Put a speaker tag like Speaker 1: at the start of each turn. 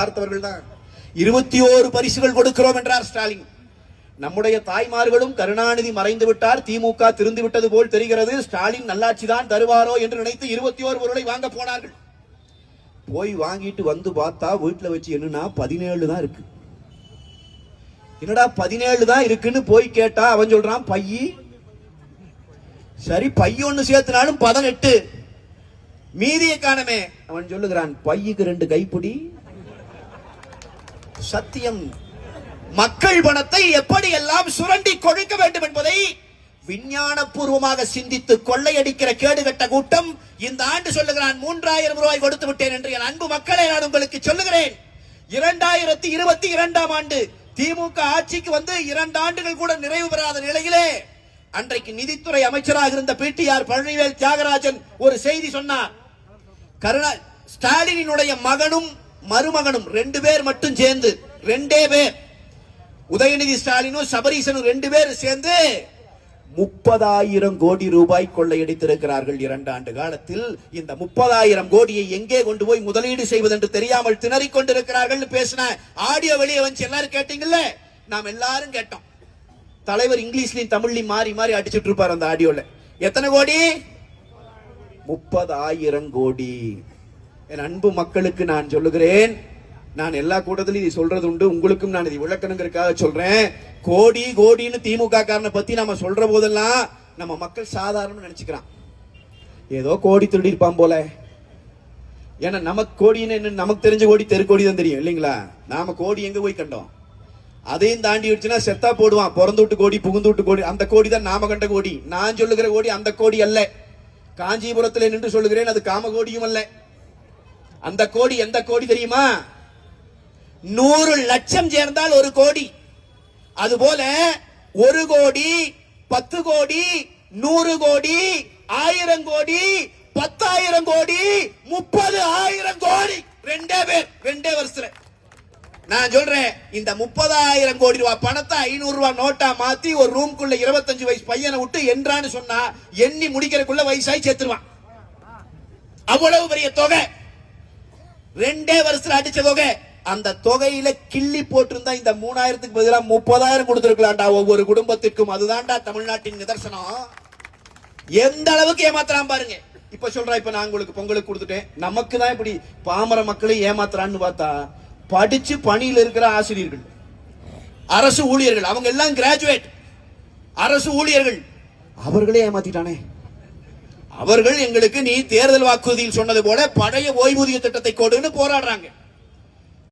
Speaker 1: பார்த்தவர்கள் தான். 21 பரிசுகள் கொடுக்கிறோம் என்றார் ஸ்டாலின். நம்முடைய தாய்மார்களும் கருணாநிதி மறைந்து விட்டார், திமுக திருந்து விட்டது போல் தெரிகிறது, ஸ்டாலின் நல்லாட்சி தான் தருவாரோ என்று நினைத்து 21 பொருளை வாங்க போனார்கள். போய் வாங்கிட்டு வந்து பார்த்தா வீட்டுல வச்சு என்னன்னா 17 தான் இருக்கு. என்னடா 17 தான் இருக்குன்னு போய் கேட்டா அவன் சொல்றான் பையி. சரி பைய ஒண்ணு சேர்த்துனாலும் 18, மீதியை காணமே. அவன் சொல்லுகிறான் பையுக்கு 2 கைப்பிடி. சத்தியம். மக்கள் பணத்தை எப்படி எல்லாம் சுரண்டி கொழுக்க வேண்டும் என்பதை விஞ்ஞான பூர்வமாக சிந்தித்து கொள்ளையடிக்கிற கேடுகட்ட கூட்டம் இந்த ஆண்டு சொல்லுகிறான் 3000 ரூபாய் கொடுத்து விட்டேன் என்று. என் அன்பு மக்களை நான் உங்களுக்கு சொல்லுகிறேன், 2022ஆம் ஆண்டு திமுக ஆட்சிக்கு வந்து 2 ஆண்டுகள் கூட நிறைவு பெறாத நிலையிலே அன்றைக்கு நிதித்துறை அமைச்சராக இருந்த பிடிஆர் பழனிவேல் தியாகராஜன் ஒரு செய்தி சொன்னார். ஸ்டாலினுடைய மகனும் மருமகனும் 2 பேர் மட்டும் சேர்ந்து 2 பேர், உதயநிதி ஸ்டாலினும் சபரீசனும் 2 பேர் சேர்ந்து 30,000 கோடி ரூபாய் கொள்ளையடித்திருக்கிறார்கள் 2 ஆண்டு காலத்தில். இந்த 30,000 கோடியை எங்கே கொண்டு போய் முதலீடு செய்வது என்று தெரியாமல் திணறிக் கொண்டிருக்கிறார்கள். பேசின ஆடியோ வெளியே வந்து எல்லாரும் கேட்டீங்கல்ல, நாம் எல்லாரும் கேட்டோம். தலைவர் இங்கிலீஷ்லயும் தமிழ்லயும் மாறி மாறி அடிச்சுட்டு இருப்பார் அந்த ஆடியோல. எத்தனை கோடி? 30,000 கோடி. என் அன்பு மக்களுக்கு நான் சொல்லுகிறேன், நான் எல்லா கூட்டத்திலும் இதை சொல்றது உண்டு, உங்களுக்கும் நான் இதை விளக்கணுங்கிறதுக்காக சொல்றேன். கோடி கோடின்னு திமுக காரனை பத்தி நம்ம சொல்ற போதெல்லாம் நம்ம மக்கள் சாதாரண நினைச்சுக்கிறான், ஏதோ கோடி திருடி இருப்பான் போல. ஏன்னா நமக்கு கோடின்னு நமக்கு தெரிஞ்ச கோடி தெருக்கோடி தான் தெரியும் இல்லைங்களா? நாம கோடி எங்க போய் கண்டோம்? அதையும் தாண்டி வச்சுன்னா செத்தா போடுவான், பிறந்து விட்டு கோடி புகுந்து விட்டு கோடி. அந்த கோடி தான் நாம கண்ட கோடி. நான் சொல்லுகிற கோடி அந்த கோடி அல்ல. காஞ்சிபுரத்தில் நின்று சொல்லுகிறேன், அது காம கோடியும் அல்ல. அந்த கோடி எந்த கோடி தெரியுமா? 100 லட்சம் சேர்ந்தால் 1 கோடி. அதுபோல 1 கோடி, 10 கோடி, 100 கோடி, 1000 கோடி, 10,000 கோடி, 30,000 கோடி. 2 பேர் 2 வருஷத்துல. நான் சொல்றேன், இந்த 30,000 கோடி ரூபாய் பணத்தை 500 ரூபாய் நோட்டா மாத்தி ஒரு ரூம்குள்ள 25 வயசு பையனை விட்டு என்றான்னு சொன்னா எண்ணி முடிக்கிறதுக்குள்ள வயசாய் சேர்த்துருவான். அவ்வளவு பெரிய தொகை 2 வருஷத்துல அடிச்ச தொகை. அந்த தொகையில கிள்ளி போட்டிருந்தா இந்த 3,000க்கு பதிலாக 30,000 கொடுத்திருக்கலாம்டா ஒவ்வொரு குடும்பத்திற்கும். அதுதான்டா தமிழ்நாட்டின் நிதர்சனம். எந்த அளவுக்கு ஏமாத்துறான் பாருங்க. இப்ப சொல்றா, இப்ப நான் உங்களுக்கு பொங்கலுக்கு கொடுத்துட்டேன், நமக்கு தான் இப்படி பாமர மக்களை ஏமாத்துறான்னு பார்த்தா, படிச்சு பணியில் இருக்கிற ஆசிரியர்கள், அரசு ஊழியர்கள், அவங்க எல்லாம் கிராஜுவேட் அரசு ஊழியர்கள், அவர்களே ஏமாத்திட்டானே. அவர்கள் எங்களுக்கு நீ தேர்தல் வாக்குறுதியில் சொன்னது போல பழைய ஓய்வூதிய திட்டத்தை கொடுன்னு போராடுறாங்க.